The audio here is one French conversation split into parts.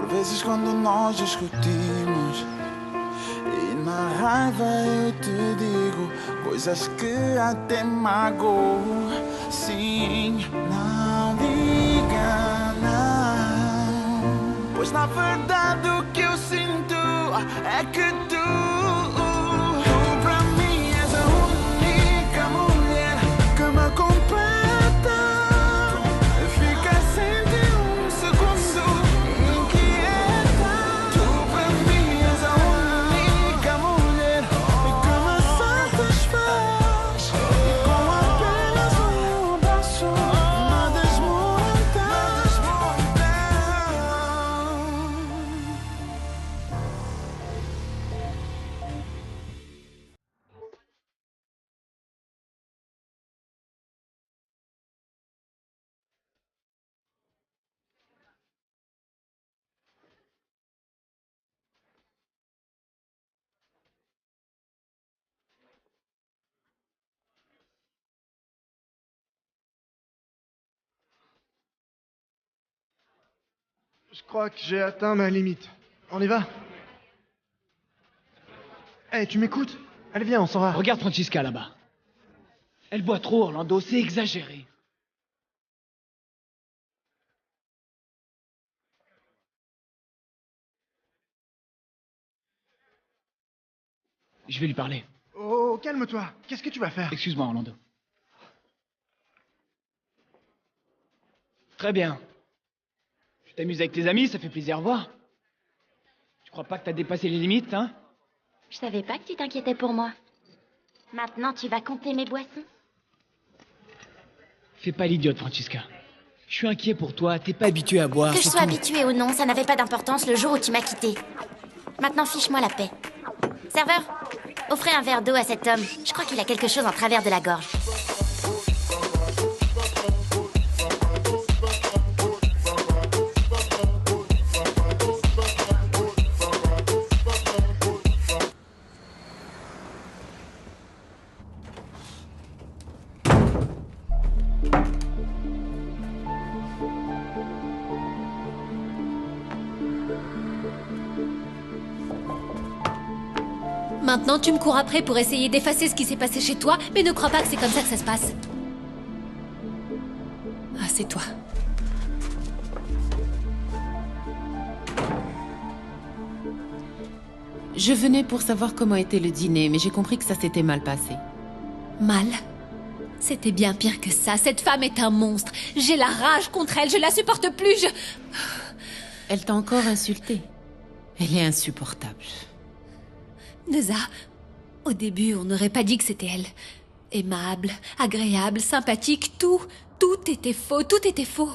Por vezes quando nós discutimos e na raiva eu te digo coisas que até magoam. Sim, não diga não, pois na verdade o que eu sinto é que tu pra mim és a única mulher que me completa. Fica sem ti segundo inquieta. Tu pra mim és a única mulher que me satisfaz. E com apenas abraço me desmonta. Je crois que j'ai atteint ma limite. On y va? Eh, tu m'écoutes? Allez, viens, on s'en va. Regarde Francisca là-bas. Elle boit trop, Orlando, c'est exagéré. Je vais lui parler. Oh, calme-toi. Qu'est-ce que tu vas faire? Excuse-moi, Orlando. Très bien. Tu t'amuses avec tes amis, ça fait plaisir à voir. Tu crois pas que t'as dépassé les limites, hein? Je savais pas que tu t'inquiétais pour moi. Maintenant, tu vas compter mes boissons? Fais pas l'idiote, Francisca. Je suis inquiet pour toi, t'es pas habitué à boire. Que je c'est sois tout. habituée ou non, ça n'avait pas d'importance le jour où tu m'as quitté. Maintenant, fiche-moi la paix. Serveur, offrez un verre d'eau à cet homme. Je crois qu'il a quelque chose en travers de la gorge. Maintenant, tu me cours après pour essayer d'effacer ce qui s'est passé chez toi, mais ne crois pas que c'est comme ça que ça se passe. Ah, c'est toi. Je venais pour savoir comment était le dîner, mais j'ai compris que ça s'était mal passé. Mal? C'était bien pire que ça. Cette femme est un monstre. J'ai la rage contre elle, je la supporte plus, Elle t'a encore insulté. Elle est insupportable. Neza, au début, on n'aurait pas dit que c'était elle. Aimable, agréable, sympathique, tout était faux, tout était faux.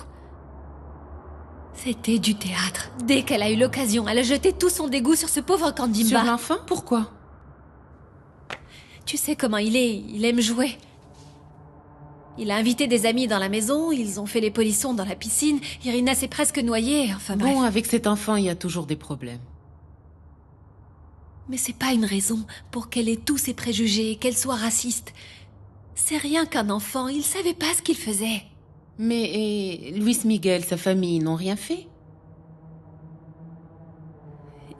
C'était du théâtre. Dès qu'elle a eu l'occasion, elle a jeté tout son dégoût sur ce pauvre Kandimba. Sur l'enfant? Pourquoi? Tu sais comment il est, il aime jouer. Il a invité des amis dans la maison, ils ont fait les polissons dans la piscine, Irina s'est presque noyée, enfin bref. Bon, avec cet enfant, il y a toujours des problèmes. Mais c'est pas une raison pour qu'elle ait tous ses préjugés, qu'elle soit raciste. C'est rien qu'un enfant, il savait pas ce qu'il faisait. Mais Luis Miguel, sa famille, n'ont rien fait?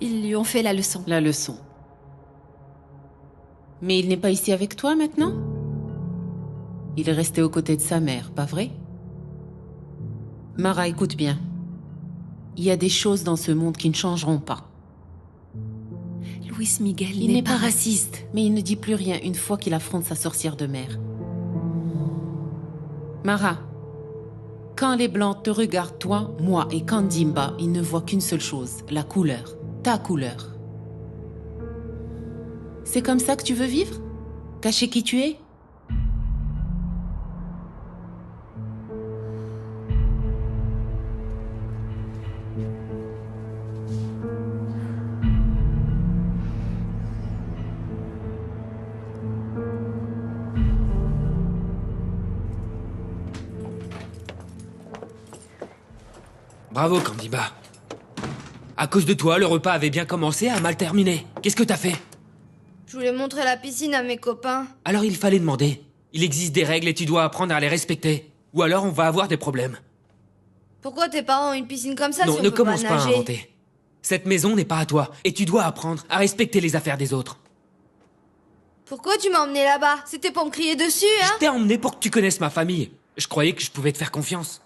Ils lui ont fait la leçon. La leçon. Mais il n'est pas ici avec toi maintenant? Il est resté aux côtés de sa mère, pas vrai? Mara, écoute bien. Il y a des choses dans ce monde qui ne changeront pas. Luis Miguel Il n'est pas raciste, mais il ne dit plus rien une fois qu'il affronte sa sorcière de mère. Mara, quand les Blancs te regardent, toi, moi et Kandimba, ils ne voient qu'une seule chose, la couleur, ta couleur. C'est comme ça que tu veux vivre? Cacher qui tu es? Bravo, Kandimba. À cause de toi, le repas avait bien commencé et a mal terminé. Qu'est-ce que t'as fait? Je voulais montrer la piscine à mes copains. Alors il fallait demander. Il existe des règles et tu dois apprendre à les respecter. Ou alors on va avoir des problèmes. Pourquoi tes parents ont une piscine comme ça Non, si on ne peut pas commence pas à nager? inventer. Cette maison n'est pas à toi, et tu dois apprendre à respecter les affaires des autres. Pourquoi tu m'as emmené là-bas? C'était pour me crier dessus, hein? Je t'ai emmené pour que tu connaisses ma famille. Je croyais que je pouvais te faire confiance.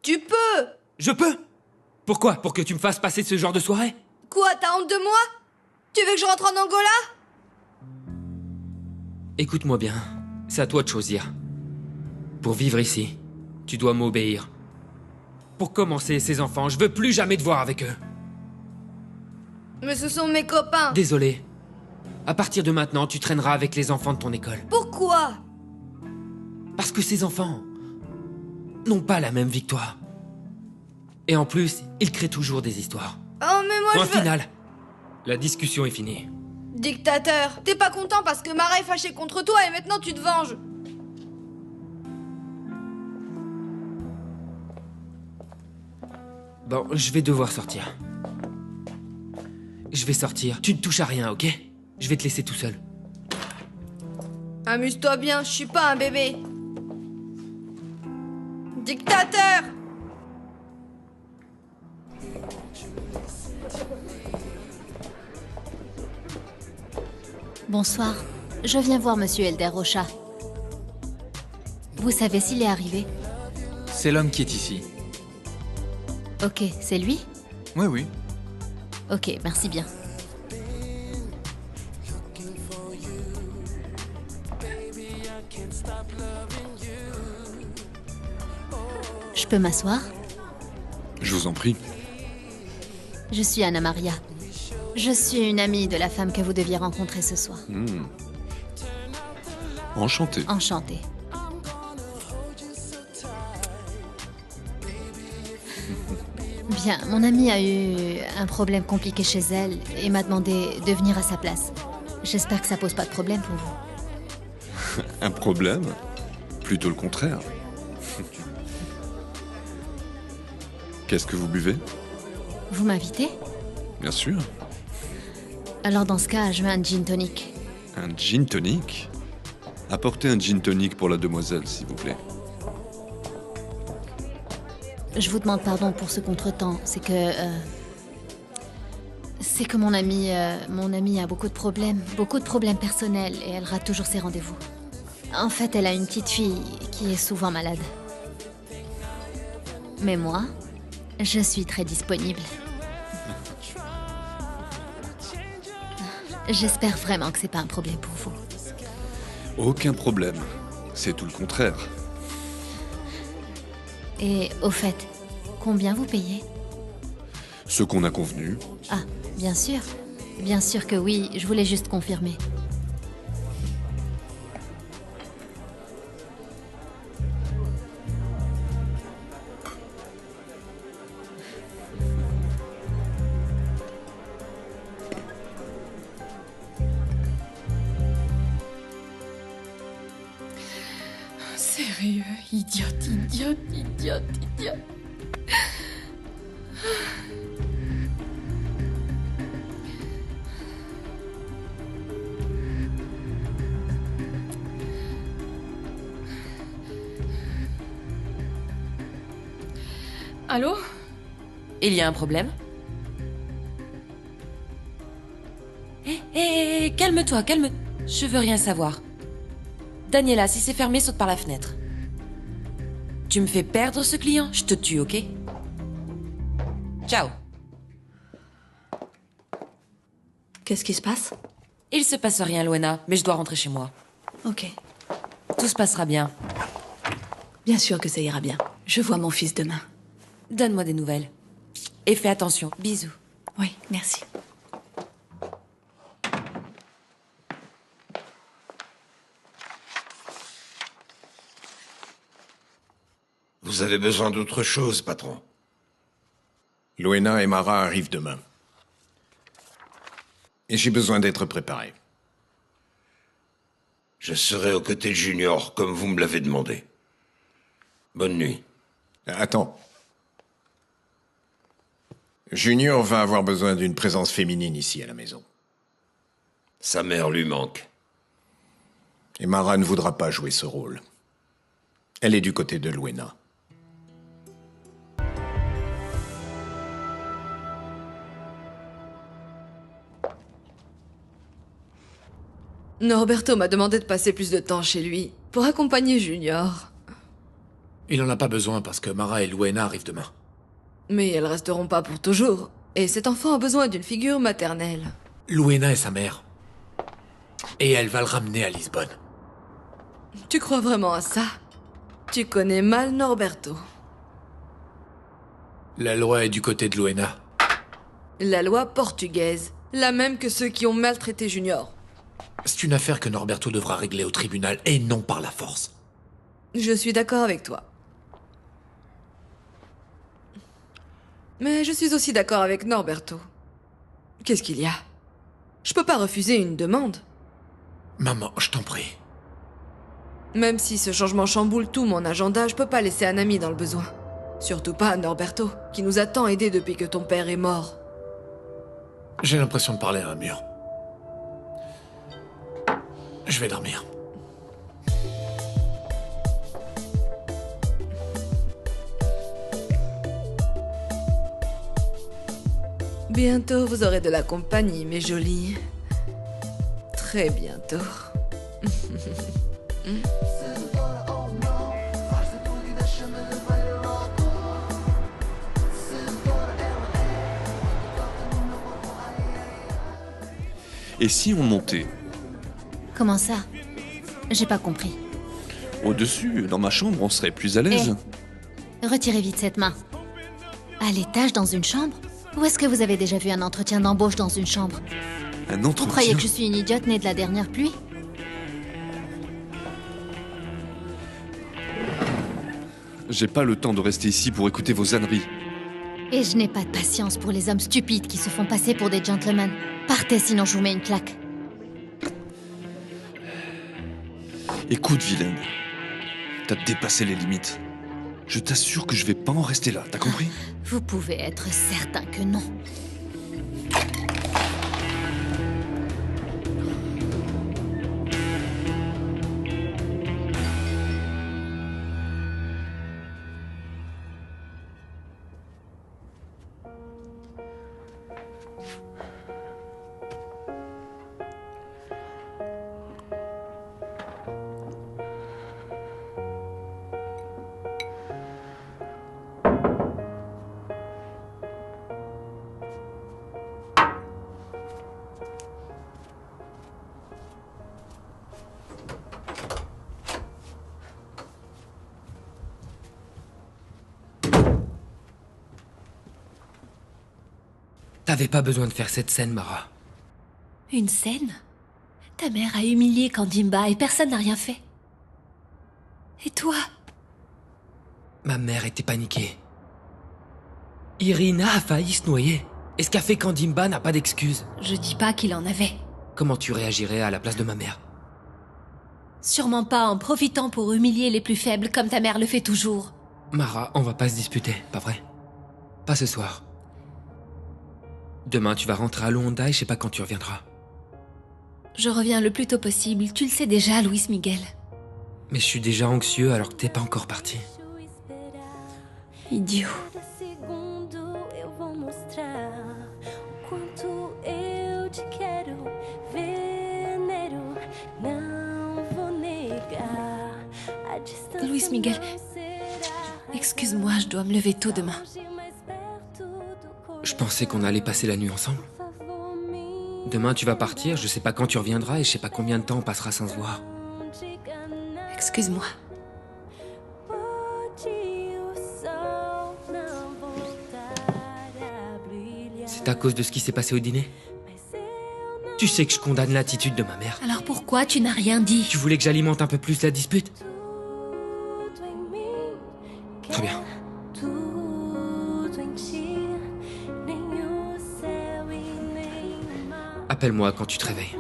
Tu peux! Je peux? Pourquoi? Pour que tu me fasses passer ce genre de soirée? Quoi, t'as honte de moi? Tu veux que je rentre en Angola? Écoute-moi bien, c'est à toi de choisir. Pour vivre ici, tu dois m'obéir. Pour commencer, ces enfants, je veux plus jamais te voir avec eux. Mais ce sont mes copains. Désolé. À partir de maintenant, tu traîneras avec les enfants de ton école. Pourquoi? Parce que ces enfants n'ont pas la même vie que toi. Et en plus, ils créent toujours des histoires. Oh, mais moi Point je veux... final. La discussion est finie. Dictateur, t'es pas content parce que Mara est fâchée contre toi et maintenant tu te venges. Bon, je vais devoir sortir. Je vais sortir. Tu ne touches à rien, ok? Je vais te laisser tout seul. Amuse-toi bien, je suis pas un bébé. Dictateur! Bonsoir. Je viens voir Monsieur Elder Rocha. Vous savez s'il est arrivé? C'est l'homme qui est ici. Ok, c'est lui? Oui, oui. Ok, merci bien. Je peux m'asseoir? Je vous en prie. Je suis Anna Maria. Je suis une amie de la femme que vous deviez rencontrer ce soir. Enchanté. Enchantée. Bien, mon amie a eu un problème compliqué chez elle et m'a demandé de venir à sa place. J'espère que ça pose pas de problème pour vous. Un problème? Plutôt le contraire. Qu'est-ce que vous buvez? Vous m'invitez? Bien sûr. Alors dans ce cas, je veux un gin tonic. Un gin tonic? Apportez un gin tonic pour la demoiselle, s'il vous plaît. Je vous demande pardon pour ce contretemps. C'est que mon amie a beaucoup de problèmes personnels et elle rate toujours ses rendez-vous. En fait, elle a une petite fille qui est souvent malade. Mais moi, je suis très disponible. J'espère vraiment que c'est pas un problème pour vous. Aucun problème. C'est tout le contraire. Et au fait, combien vous payez? Ce qu'on a convenu. Ah, bien sûr. Bien sûr que oui, je voulais juste confirmer. Sérieux, idiote, idiote, idiote, idiote. Allô? Il y a un problème? Hé, calme-toi, calme... Je veux rien savoir. Daniela, si c'est fermé, saute par la fenêtre. Tu me fais perdre ce client, je te tue, ok? Ciao. Qu'est-ce qui se passe? Il se passe rien, Luena, mais je dois rentrer chez moi. Ok. Tout se passera bien. Bien sûr que ça ira bien. Je vois mon fils demain. Donne-moi des nouvelles. Et fais attention. Bisous. Oui, merci. Vous avez besoin d'autre chose, patron? Luena et Mara arrivent demain. Et j'ai besoin d'être préparé. Je serai aux côtés de Junior, comme vous me l'avez demandé. Bonne nuit. Attends. Junior va avoir besoin d'une présence féminine ici à la maison. Sa mère lui manque. Et Mara ne voudra pas jouer ce rôle. Elle est du côté de Luena. Norberto m'a demandé de passer plus de temps chez lui pour accompagner Junior. Il en a pas besoin parce que Mara et Luena arrivent demain. Mais elles resteront pas pour toujours. Et cet enfant a besoin d'une figure maternelle. Luena est sa mère. Et elle va le ramener à Lisbonne. Tu crois vraiment à ça? Tu connais mal Norberto. La loi est du côté de Luena. La loi portugaise. La même que ceux qui ont maltraité Junior. C'est une affaire que Norberto devra régler au tribunal et non par la force. Je suis d'accord avec toi. Mais je suis aussi d'accord avec Norberto. Qu'est-ce qu'il y a? Je peux pas refuser une demande. Maman, je t'en prie. Même si ce changement chamboule tout mon agenda, je peux pas laisser un ami dans le besoin. Surtout pas Norberto, qui nous a tant aidés depuis que ton père est mort. J'ai l'impression de parler à un mur. Je vais dormir. Bientôt, vous aurez de la compagnie, mes jolies. Très bientôt. Et si on montait Comment ça? J'ai pas compris. au-dessus, dans ma chambre, on serait plus à l'aise. Retirez vite cette main. À l'étage, dans une chambre? Où est-ce que vous avez déjà vu un entretien d'embauche dans une chambre? Un entretien? Vous croyez que je suis une idiote née de la dernière pluie? J'ai pas le temps de rester ici pour écouter vos âneries. Et je n'ai pas de patience pour les hommes stupides qui se font passer pour des gentlemen. Partez, sinon je vous mets une claque. Écoute, vilaine. T'as dépassé les limites. Je t'assure que je vais pas en rester là, t'as compris? Vous pouvez être certain que non. T'avais pas besoin de faire cette scène, Mara. Une scène? Ta mère a humilié Kandimba et personne n'a rien fait. Et toi? Ma mère était paniquée. Irina a failli se noyer. Et ce qu'a fait Kandimba n'a pas d'excuse. Je dis pas qu'il en avait. Comment tu réagirais à la place de ma mère? Sûrement pas en profitant pour humilier les plus faibles comme ta mère le fait toujours. Mara, on va pas se disputer, pas vrai? Pas ce soir. Demain, tu vas rentrer à Luanda et je sais pas quand tu reviendras. Je reviens le plus tôt possible, tu le sais déjà, Luis Miguel. Mais je suis déjà anxieux alors que t'es pas encore parti. Idiot. Luis Miguel, excuse-moi, je dois me lever tôt demain. Je pensais qu'on allait passer la nuit ensemble. Demain, tu vas partir, je sais pas quand tu reviendras et je sais pas combien de temps on passera sans se voir. Excuse-moi. C'est à cause de ce qui s'est passé au dîner? Tu sais que je condamne l'attitude de ma mère. Alors pourquoi tu n'as rien dit? Tu voulais que j'alimente un peu plus la dispute? Très bien. Appelle-moi quand tu te réveilles.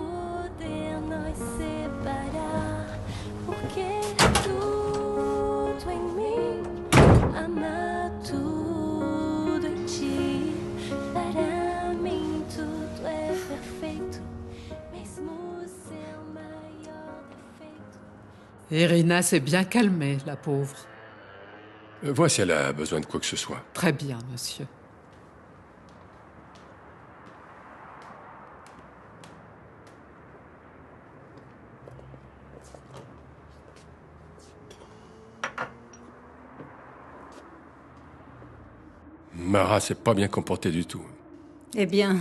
Irina s'est bien calmée, la pauvre. Vois si elle a besoin de quoi que ce soit. Très bien, monsieur. Mara s'est pas bien comportée du tout. Eh bien,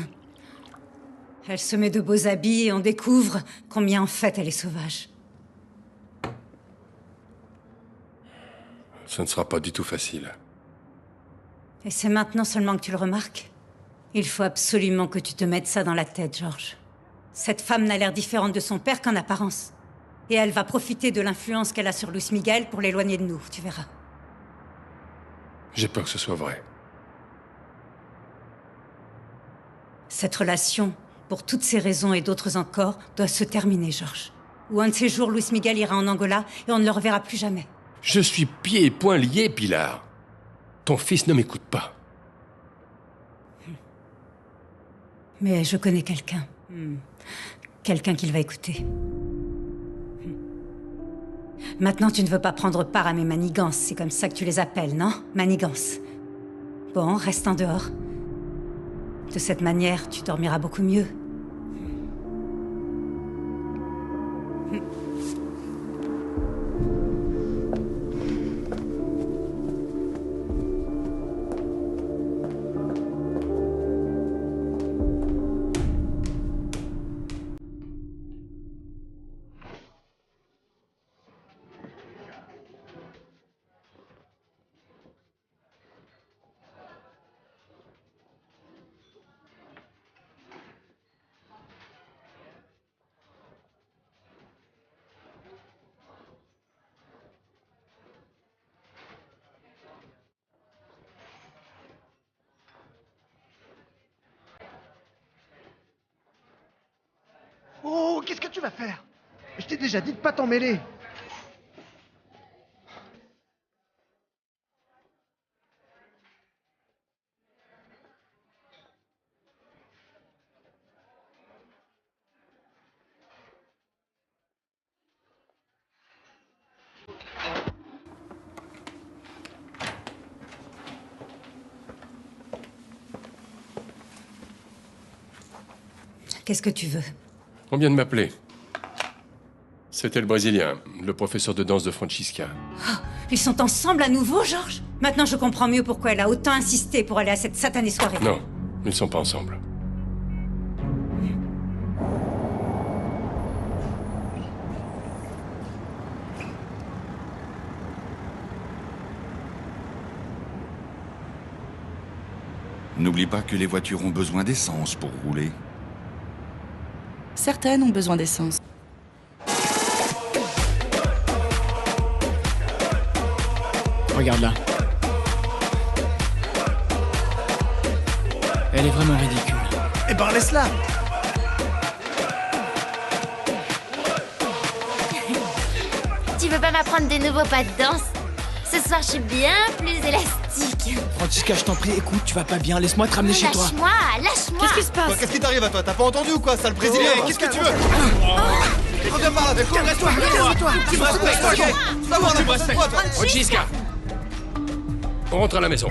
elle se met de beaux habits et on découvre combien en fait elle est sauvage. Ça ne sera pas du tout facile. Et c'est maintenant seulement que tu le remarques? Il faut absolument que tu te mettes ça dans la tête, George. Cette femme n'a l'air différente de son père qu'en apparence. Et elle va profiter de l'influence qu'elle a sur Luis Miguel pour l'éloigner de nous, tu verras. J'ai peur que ce soit vrai. Cette relation, pour toutes ces raisons et d'autres encore, doit se terminer, George. Ou un de ces jours, Luis Miguel ira en Angola et on ne le reverra plus jamais. Je suis pieds et poings liés, Pilar. Ton fils ne m'écoute pas. Mais je connais quelqu'un. Quelqu'un qu'il va écouter. Maintenant, tu ne veux pas prendre part à mes manigances. C'est comme ça que tu les appelles, non? Manigances. Bon, reste en dehors. De cette manière, tu dormiras beaucoup mieux. Oh, qu'est-ce que tu vas faire? Je t'ai déjà dit de pas t'en mêler. Qu'est-ce que tu veux? On vient de m'appeler. C'était le Brésilien, le professeur de danse de Francisca. Oh, ils sont ensemble à nouveau, Georges? Maintenant, je comprends mieux pourquoi elle a autant insisté pour aller à cette satanée soirée. Non, ils ne sont pas ensemble. N'oublie pas que les voitures ont besoin d'essence pour rouler. Certaines ont besoin d'essence. Regarde là. Elle est vraiment ridicule. Eh ben, laisse-la! Tu veux pas m'apprendre des nouveaux pas de danse? Ce soir, je suis bien plus élastique. Francisca, je t'en prie, écoute, tu vas pas bien, laisse-moi te ramener chez toi. Lâche-moi, lâche-moi. Qu'est-ce qui se passe? Qu'est-ce qui t'arrive à toi? T'as pas entendu ou quoi, sale brésilien? Qu'est-ce que tu veux? Reviens par là, d'accord? Reste-toi. Tu me respectes, ok? Tu vas voir n'importe quoi, toi. Francisca! On rentre à la maison.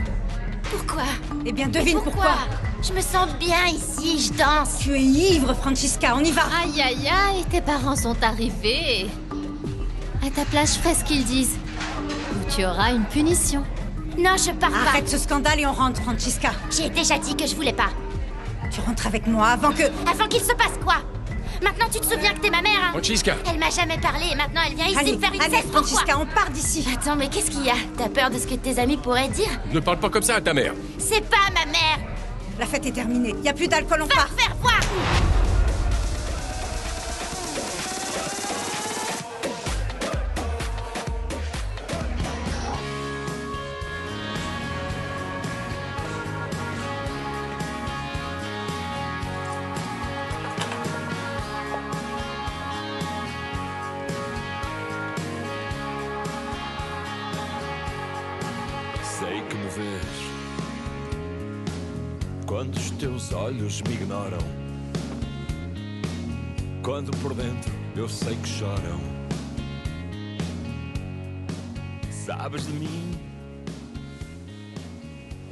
Pourquoi? Eh bien, devine pourquoi. Je me sens bien ici, je danse. Tu es ivre, Francisca, on y va. Aïe aïe aïe, tes parents sont arrivés. À ta place, je ferai ce qu'ils disent. Ou tu auras une punition. Non, je pars pas. Arrête ce scandale et on rentre, Francisca. J'ai déjà dit que je voulais pas. Tu rentres avec moi avant que... Avant qu'il se passe quoi? Maintenant, tu te souviens que t'es ma mère, hein? Francisca! Elle m'a jamais parlé et maintenant elle vient ici Allez, me faire une allez, cesse. Pourquoi? Francisca, on part d'ici. Attends, mais qu'est-ce qu'il y a? T'as peur de ce que tes amis pourraient dire? Ne parle pas comme ça à ta mère. C'est pas ma mère. La fête est terminée. Y a plus d'alcool, on Va part. faire voir. Sei que me vês quando os teus olhos me ignoram, quando por dentro eu sei que choram. Sabes de mim,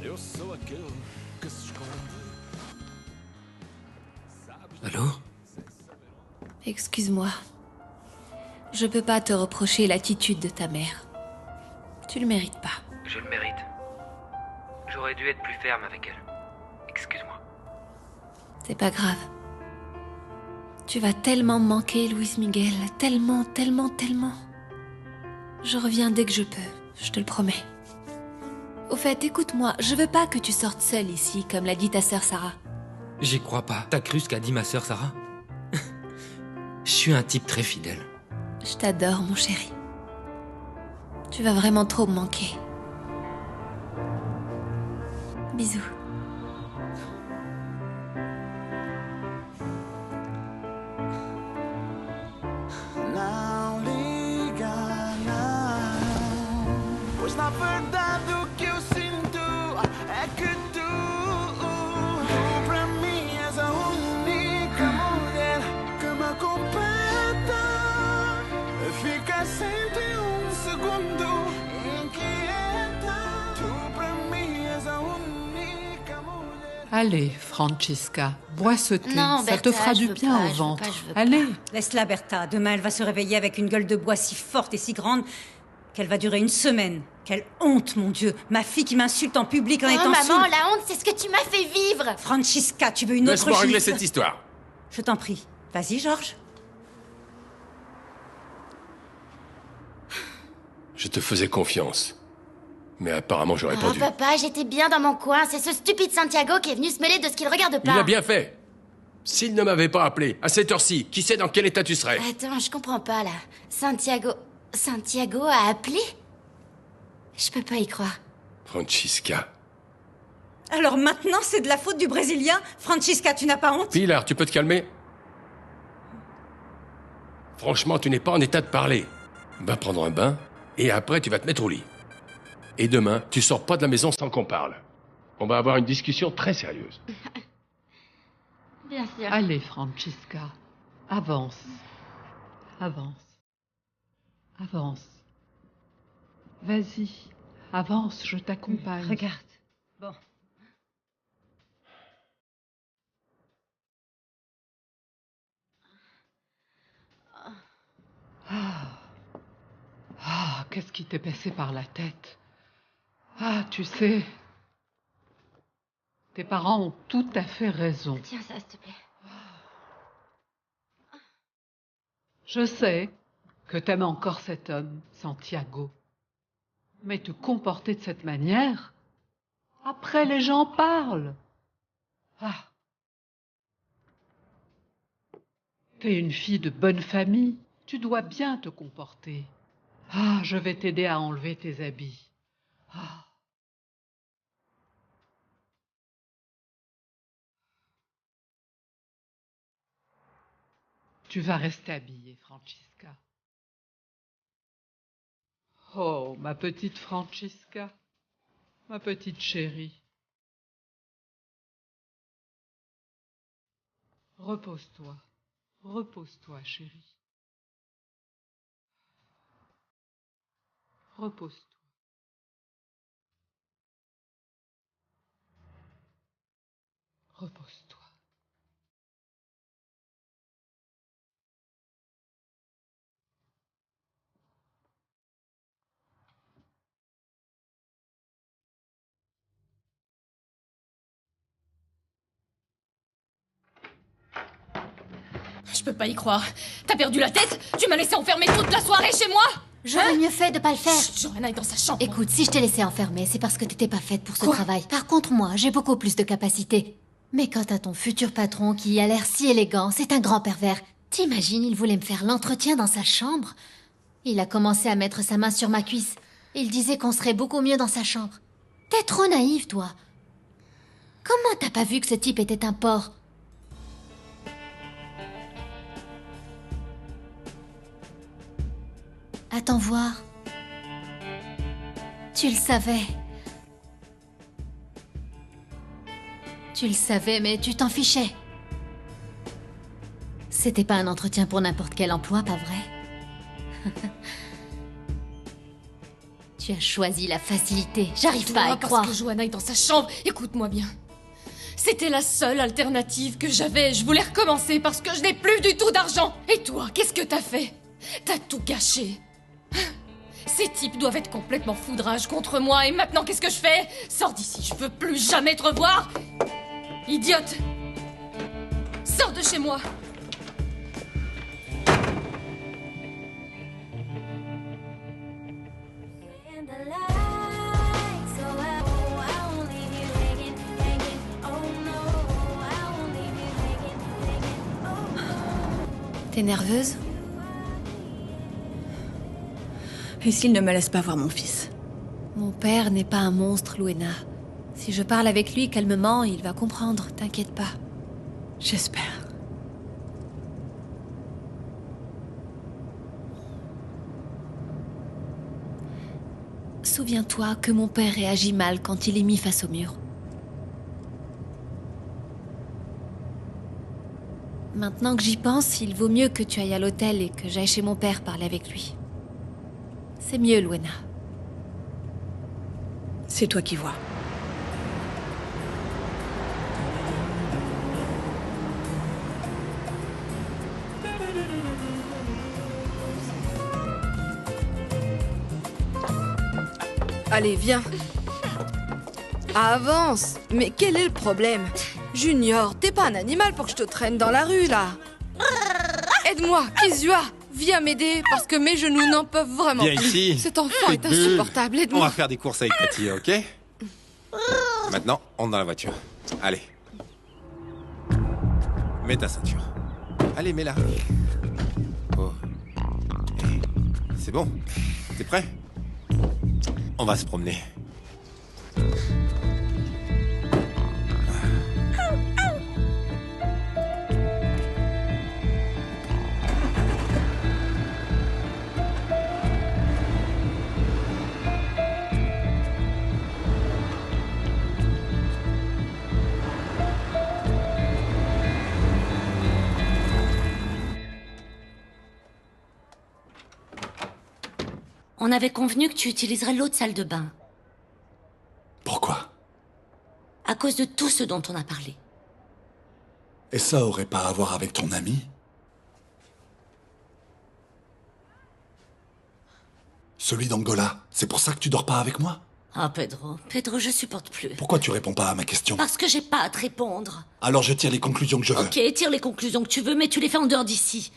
eu sou aquele que se esconde. Allô? Excuse-moi. Je peux pas te reprocher l'attitude de ta mère. Tu le mérites pas. Je le mérite. J'aurais J'aurais dû être plus ferme avec elle. Excuse-moi. C'est pas grave. Tu vas tellement me manquer, Luis Miguel. Tellement, tellement, tellement. Je reviens dès que je peux, je te le promets. Au fait, écoute-moi, je veux pas que tu sortes seule ici, comme l'a dit ta sœur Sarah. J'y crois pas. T'as cru ce qu'a dit ma sœur Sarah? Je suis un type très fidèle. Je t'adore, mon chéri. Tu vas vraiment trop me manquer. Bisous. Não liga, não. Pois na verdade o que eu sinto é que tu pra mim és a única mulher que me completa. Fica sempre segundo inquieta. Tu pra mim és a única mulher. Allez, Francisca, bois ce thé. Non, ça Bertha, te fera je du veux bien pas, au je veux ventre. pas, je veux pas. Allez. Laisse-la, Bertha. Demain, elle va se réveiller avec une gueule de bois si forte et si grande qu'elle va durer une semaine. Quelle honte, mon Dieu. Ma fille qui m'insulte en public en Oh, étant maman, saoule. la honte, c'est ce que tu m'as fait vivre. Francisca, tu veux une autre Laisse-moi régler gifle? cette histoire. Je t'en prie. Vas-y, Georges. Je te faisais confiance. Mais apparemment, j'aurais pas Oh, dû. papa, j'étais bien dans mon coin. C'est ce stupide Santiago qui est venu se mêler de ce qu'il regarde pas. Il a bien fait. S'il ne m'avait pas appelé, à cette heure-ci, qui sait dans quel état tu serais? Attends, je comprends pas, là. Santiago a appelé? Je peux pas y croire. Francisca. Alors maintenant, c'est de la faute du Brésilien? Francisca, tu n'as pas honte? Pilar, tu peux te calmer? Franchement, tu n'es pas en état de parler. Va prendre un bain, et après, tu vas te mettre au lit. Et demain, tu sors pas de la maison sans qu'on parle. On va avoir une discussion très sérieuse. Bien sûr. Allez, Francisca, avance. Avance. Avance. Vas-y, avance, je t'accompagne. Regarde. Bon. Ah, qu'est-ce qui t'est passé par la tête? Ah, tu sais, tes parents ont tout à fait raison. Tiens ça, s'il te plaît. Je sais que t'aimes encore cet homme, Santiago. Mais te comporter de cette manière, après les gens parlent. Ah. T'es une fille de bonne famille, tu dois bien te comporter. Ah, je vais t'aider à enlever tes habits. Ah. Tu vas rester habillée, Francisca. Oh, ma petite Francisca, ma petite chérie. Repose-toi, repose-toi, chérie. Repose-toi. Repose-toi. Je peux pas y croire. T'as perdu la tête? Tu m'as laissé enfermer toute la soirée chez moi? J'aurais mieux fait de pas le faire. Chut, Johanna est dans sa chambre. Écoute, si je t'ai laissé enfermer, c'est parce que t'étais pas faite pour ce Quoi? travail. Par contre, moi, j'ai beaucoup plus de capacités. Mais quant à ton futur patron qui a l'air si élégant, c'est un grand pervers. T'imagines, il voulait me faire l'entretien dans sa chambre? Il a commencé à mettre sa main sur ma cuisse. Il disait qu'on serait beaucoup mieux dans sa chambre. T'es trop naïve, toi. Comment t'as pas vu que ce type était un porc? Attends voir. Tu le savais. Tu le savais, mais tu t'en fichais. C'était pas un entretien pour n'importe quel emploi, pas vrai? Tu as choisi la facilité. J'arrive pas à y croire. Parce que Johanna est dans sa chambre. Écoute-moi bien. C'était la seule alternative que j'avais. Je voulais recommencer parce que je n'ai plus du tout d'argent. Et toi, qu'est-ce que t'as fait? T'as tout gâché. Ces types doivent être complètement foudrage contre moi, et maintenant qu'est-ce que je fais? Sors d'ici, je veux plus jamais te revoir! Idiote! Sors de chez moi! T'es nerveuse? Et s'il ne me laisse pas voir mon fils? Mon père n'est pas un monstre, Louena. Si je parle avec lui calmement, il va comprendre, t'inquiète pas. J'espère. Souviens-toi que mon père réagit mal quand il est mis face au mur. Maintenant que j'y pense, il vaut mieux que tu ailles à l'hôtel et que j'aille chez mon père parler avec lui. C'est mieux, Louena. C'est toi qui vois. Allez, viens. Avance. Mais quel est le problème? Junior, t'es pas un animal pour que je te traîne dans la rue, là. Aide-moi, Kizua. Viens m'aider, parce que mes genoux n'en peuvent vraiment Viens plus. ici. Cet enfant est insupportable, On aide-moi. va faire des courses avec Tati, ok? Maintenant, on est dans la voiture. Allez. Mets ta ceinture. Allez, mets-la. Oh. C'est bon. T'es prêt? On va se promener. On avait convenu que tu utiliserais l'autre salle de bain. Pourquoi? À cause de tout ce dont on a parlé. Et ça aurait pas à voir avec ton ami? Celui d'Angola, c'est pour ça que tu dors pas avec moi? Ah, Pedro, je supporte plus. Pourquoi tu réponds pas à ma question? Parce que j'ai pas à te répondre. Alors je tire les conclusions que je veux. Ok, tire les conclusions que tu veux, mais tu les fais en dehors d'ici.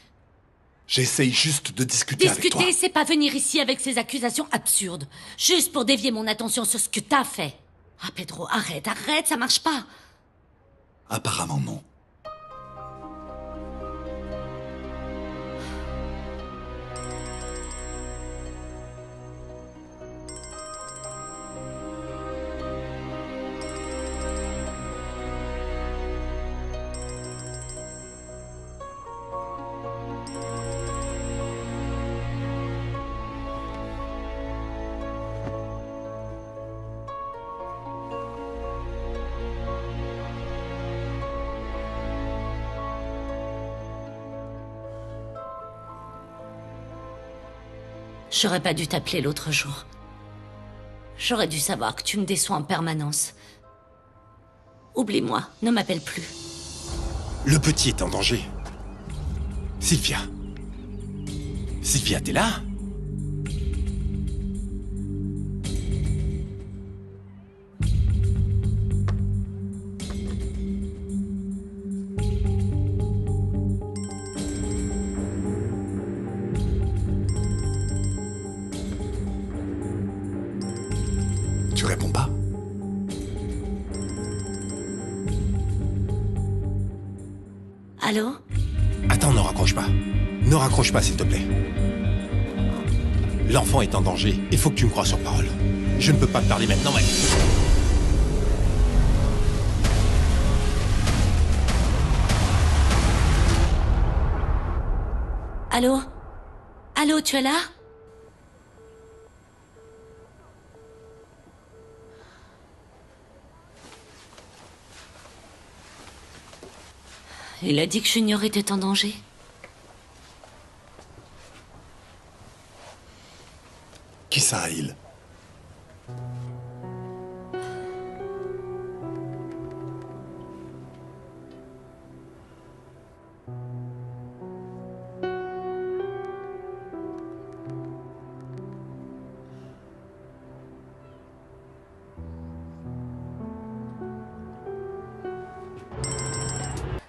J'essaye juste de discuter avec toi. Discuter, c'est pas venir ici avec ces accusations absurdes. Juste pour dévier mon attention sur ce que t'as fait. Ah, Pedro, arrête, ça marche pas. Apparemment non. J'aurais pas dû t'appeler l'autre jour. J'aurais dû savoir que tu me déçois en permanence. Oublie-moi, ne m'appelle plus. Le petit est en danger. Sylvia. Sylvia, t'es là? Tu réponds pas? Allô? Attends, ne raccroche pas. Ne raccroche pas, s'il te plaît. L'enfant est en danger. Il faut que tu me crois sur parole. Je ne peux pas te parler maintenant, mais... Allô? Allô, tu es là? Il a dit que Junior était en danger. Qui ça, il?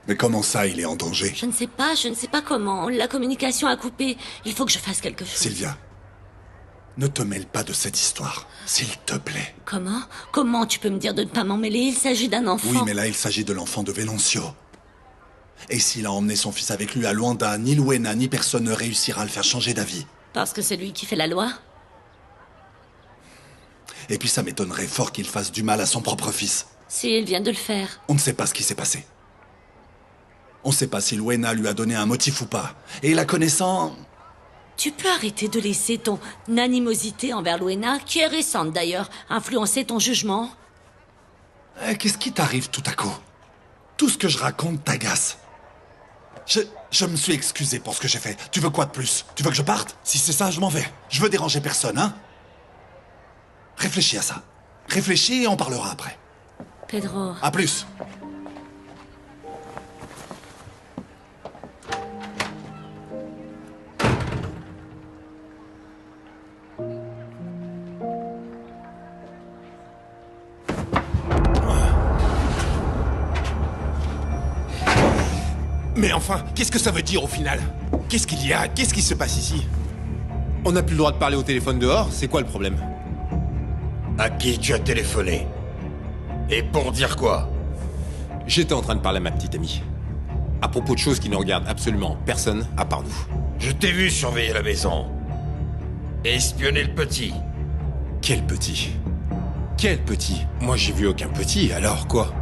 Mais comment ça, il est en danger? Je ne sais pas comment. La communication a coupé. Il faut que je fasse quelque chose. Sylvia, ne te mêle pas de cette histoire, s'il te plaît. Comment tu peux me dire de ne pas m'en mêler? Il s'agit d'un enfant. Oui, mais là, il s'agit de l'enfant de Venancio. Et s'il a emmené son fils avec lui à Luanda, ni Luena, ni personne ne réussira à le faire changer d'avis. Parce que c'est lui qui fait la loi? Et puis ça m'étonnerait fort qu'il fasse du mal à son propre fils. Si il vient de le faire. On ne sait pas ce qui s'est passé. On ne sait pas si Luena lui a donné un motif ou pas. Et la connaissant... Tu peux arrêter de laisser ton animosité envers Luena, qui est récente d'ailleurs, influencer ton jugement? Qu'est-ce qui t'arrive tout à coup? Tout ce que je raconte t'agace. Je me suis excusé pour ce que j'ai fait. Tu veux quoi de plus? Tu veux que je parte? Si c'est ça, je m'en vais. Je veux déranger personne, hein? Réfléchis à ça. Réfléchis et on parlera après. Pedro... À plus. Mais enfin, qu'est-ce que ça veut dire au final? Qu'est-ce qu'il y a? Qu'est-ce qui se passe ici? On n'a plus le droit de parler au téléphone dehors? C'est quoi le problème? À qui tu as téléphoné? Et pour dire quoi? J'étais en train de parler à ma petite amie. À propos de choses qui ne regardent absolument personne à part nous. Je t'ai vu surveiller la maison. Et espionner le petit. Quel petit? Quel petit? Moi j'ai vu aucun petit, alors quoi?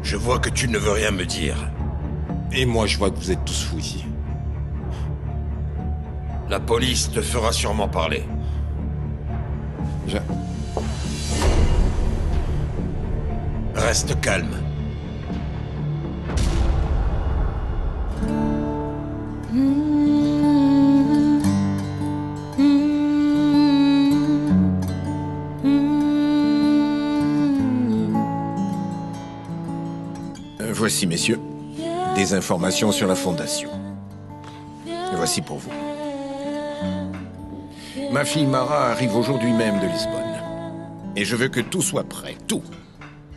Je vois que tu ne veux rien me dire. Et moi je vois que vous êtes tous fous ici. La police te fera sûrement parler. Reste calme. Voici, messieurs, des informations sur la Fondation. Voici pour vous. Ma fille Mara arrive aujourd'hui même de Lisbonne. Et je veux que tout soit prêt, tout,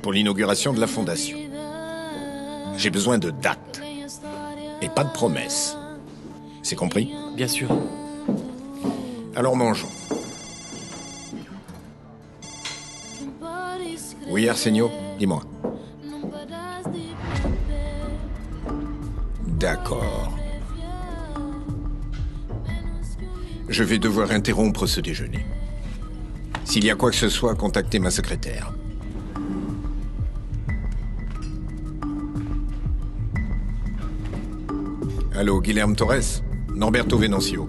pour l'inauguration de la Fondation. J'ai besoin de dates. Et pas de promesses. C'est compris? Bien sûr. Alors mangeons. Oui, Arsenio, dis-moi. D'accord. Je vais devoir interrompre ce déjeuner. S'il y a quoi que ce soit, contactez ma secrétaire. Allô, Guilherme Torres? Norberto Venancio.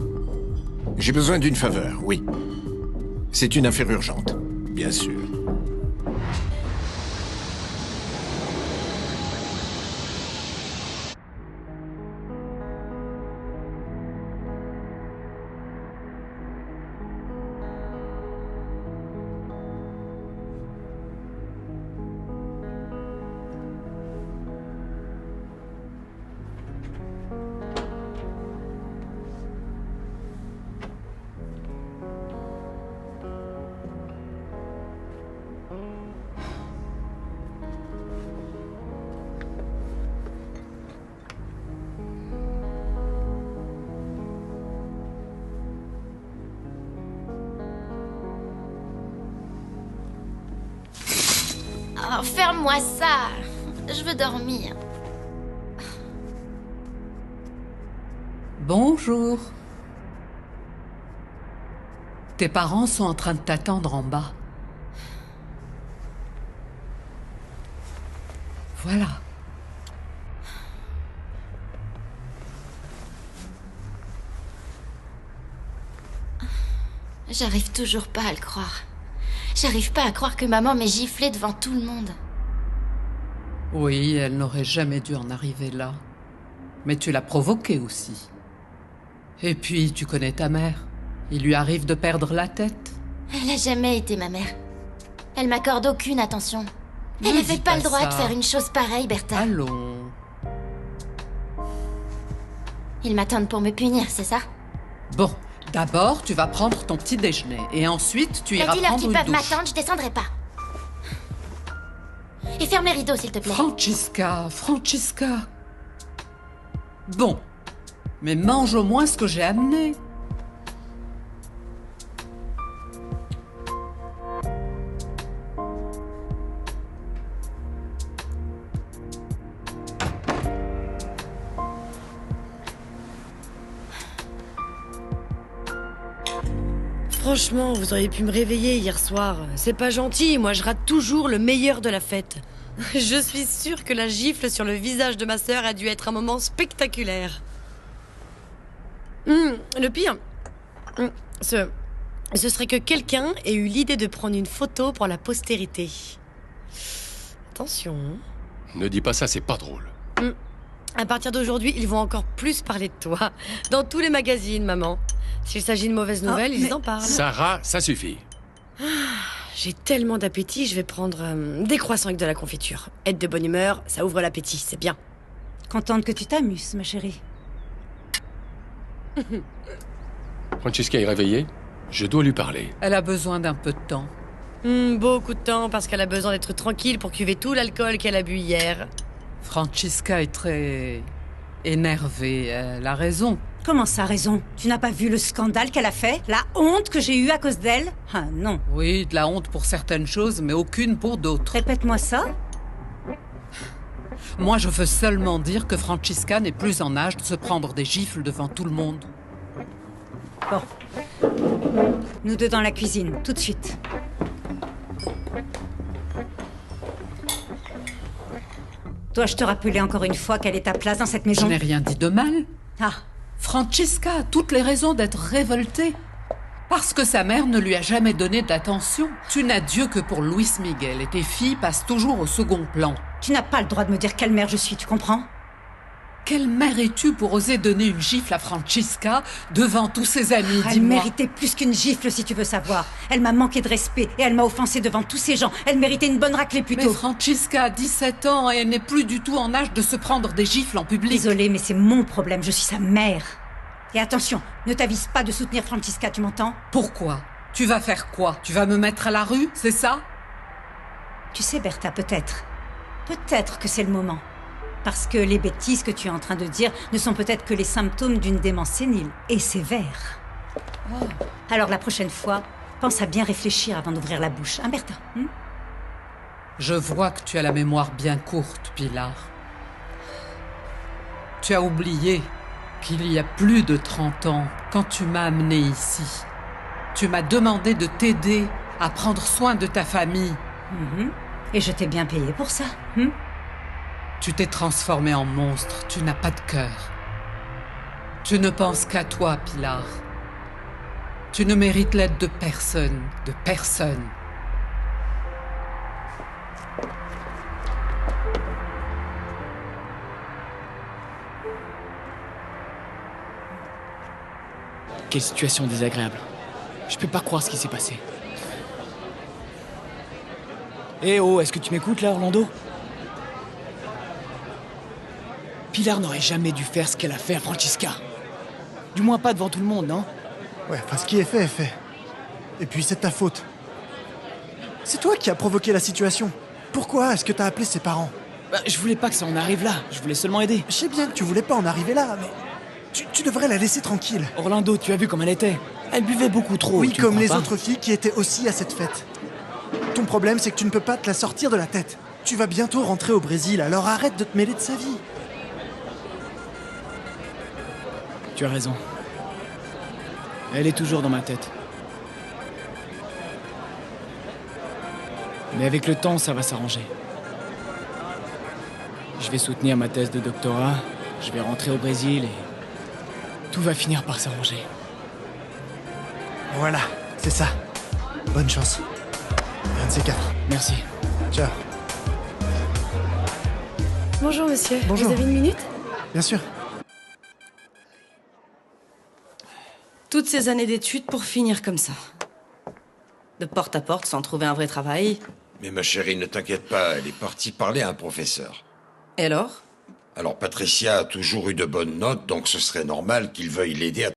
J'ai besoin d'une faveur, oui. C'est une affaire urgente, bien sûr. Oh, ferme-moi ça. Je veux dormir. Bonjour. Tes parents sont en train de t'attendre en bas. Voilà. J'arrive toujours pas à le croire. J'arrive pas à croire que maman m'ait giflé devant tout le monde. Oui, elle n'aurait jamais dû en arriver là. Mais tu l'as provoquée aussi. Et puis, tu connais ta mère. Il lui arrive de perdre la tête. Elle a jamais été ma mère. Elle m'accorde aucune attention. Elle Ne avait dis pas pas le droit ça. de faire une chose pareille, Bertha. Allons. Ils m'attendent pour me punir, c'est ça? Bon, d'abord, tu vas prendre ton petit déjeuner. Et ensuite, tu iras Dis-leur prendre qu'ils une peuvent douche. m'attendre, je descendrai pas. Et ferme les rideaux, s'il te plaît. Francisca. Bon. Mais mange au moins ce que j'ai amené. Franchement, vous auriez pu me réveiller hier soir. C'est pas gentil, moi je rate toujours le meilleur de la fête. Je suis sûre que la gifle sur le visage de ma sœur a dû être un moment spectaculaire. Le pire, ce serait que quelqu'un ait eu l'idée de prendre une photo pour la postérité. Attention. Ne dis pas ça, c'est pas drôle. À partir d'aujourd'hui, ils vont encore plus parler de toi. Dans tous les magazines, maman. S'il s'agit de mauvaises nouvelles, ils en parlent. Sarah, ça suffit. J'ai tellement d'appétit, je vais prendre des croissants avec de la confiture. Être de bonne humeur, ça ouvre l'appétit, c'est bien. Contente que tu t'amuses, ma chérie. Francisca est réveillée. Je dois lui parler. Elle a besoin d'un peu de temps. Beaucoup de temps, parce qu'elle a besoin d'être tranquille pour cuver tout l'alcool qu'elle a bu hier. Francisca est très énervée, elle a raison. Comment ça, raison? Tu n'as pas vu le scandale qu'elle a fait? La honte que j'ai eue à cause d'elle? Ah non. Oui, de la honte pour certaines choses, mais aucune pour d'autres. Répète-moi ça. Moi, je veux seulement dire que Francisca n'est plus en âge de se prendre des gifles devant tout le monde. Bon. Nous deux dans la cuisine, tout de suite. Dois-je te rappeler encore une fois quelle est ta place dans cette maison? Je n'ai rien dit de mal. Ah. Francisca a toutes les raisons d'être révoltée. Parce que sa mère ne lui a jamais donné d'attention. Tu n'as Dieu que pour Luis Miguel et tes filles passent toujours au second plan. Tu n'as pas le droit de me dire quelle mère je suis, tu comprends? Quelle mère es-tu pour oser donner une gifle à Francisca devant tous ses amis, Elle dis-moi? méritait plus qu'une gifle, si tu veux savoir. Elle m'a manqué de respect et elle m'a offensé devant tous ces gens. Elle méritait une bonne raclée plutôt. Mais Francisca a 17 ans et elle n'est plus du tout en âge de se prendre des gifles en public. Désolée, mais c'est mon problème, je suis sa mère. Et attention, ne t'avise pas de soutenir Francisca, tu m'entends? Pourquoi? Tu vas faire quoi? Tu vas me mettre à la rue, c'est ça? Tu sais, Bertha, peut-être. Peut-être que c'est le moment. Parce que les bêtises que tu es en train de dire ne sont peut-être que les symptômes d'une démence sénile et sévère. Oh. Alors la prochaine fois, pense à bien réfléchir avant d'ouvrir la bouche, hein, Bertha? Je vois que tu as la mémoire bien courte, Pilar. Tu as oublié qu'il y a plus de 30 ans, quand tu m'as amené ici, tu m'as demandé de t'aider à prendre soin de ta famille. Et je t'ai bien payé pour ça. Tu t'es transformé en monstre, tu n'as pas de cœur. Tu ne penses qu'à toi, Pilar. Tu ne mérites l'aide de personne, de personne. Quelle situation désagréable. Je peux pas croire ce qui s'est passé. Eh oh, est-ce que tu m'écoutes là, Orlando? Pilar n'aurait jamais dû faire ce qu'elle a fait à Francisca. Du moins pas devant tout le monde, non? Ouais, enfin ce qui est fait est fait. Et puis c'est de ta faute. C'est toi qui as provoqué la situation. Pourquoi est-ce que t'as appelé ses parents? Bah, je voulais pas que ça en arrive là, je voulais seulement aider. Je sais bien que tu voulais pas en arriver là, mais... Tu devrais la laisser tranquille. Orlando, tu as vu comme elle était. Elle buvait beaucoup trop. Oui, tu comme les pas autres filles qui étaient aussi à cette fête. Ton problème, c'est que tu ne peux pas te la sortir de la tête. Tu vas bientôt rentrer au Brésil, alors arrête de te mêler de sa vie. Tu as raison. Elle est toujours dans ma tête. Mais avec le temps, ça va s'arranger. Je vais soutenir ma thèse de doctorat, je vais rentrer au Brésil et... tout va finir par s'arranger. Voilà, c'est ça. Bonne chance. Un de ces quatre. Merci. Ciao. Bonjour monsieur, Bonjour. Vous avez une minute? Bien sûr. Toutes ces années d'études pour finir comme ça. De porte à porte sans trouver un vrai travail. Mais ma chérie, ne t'inquiète pas, elle est partie parler à un professeur. Et alors? Alors Patricia a toujours eu de bonnes notes, donc ce serait normal qu'il veuille l'aider à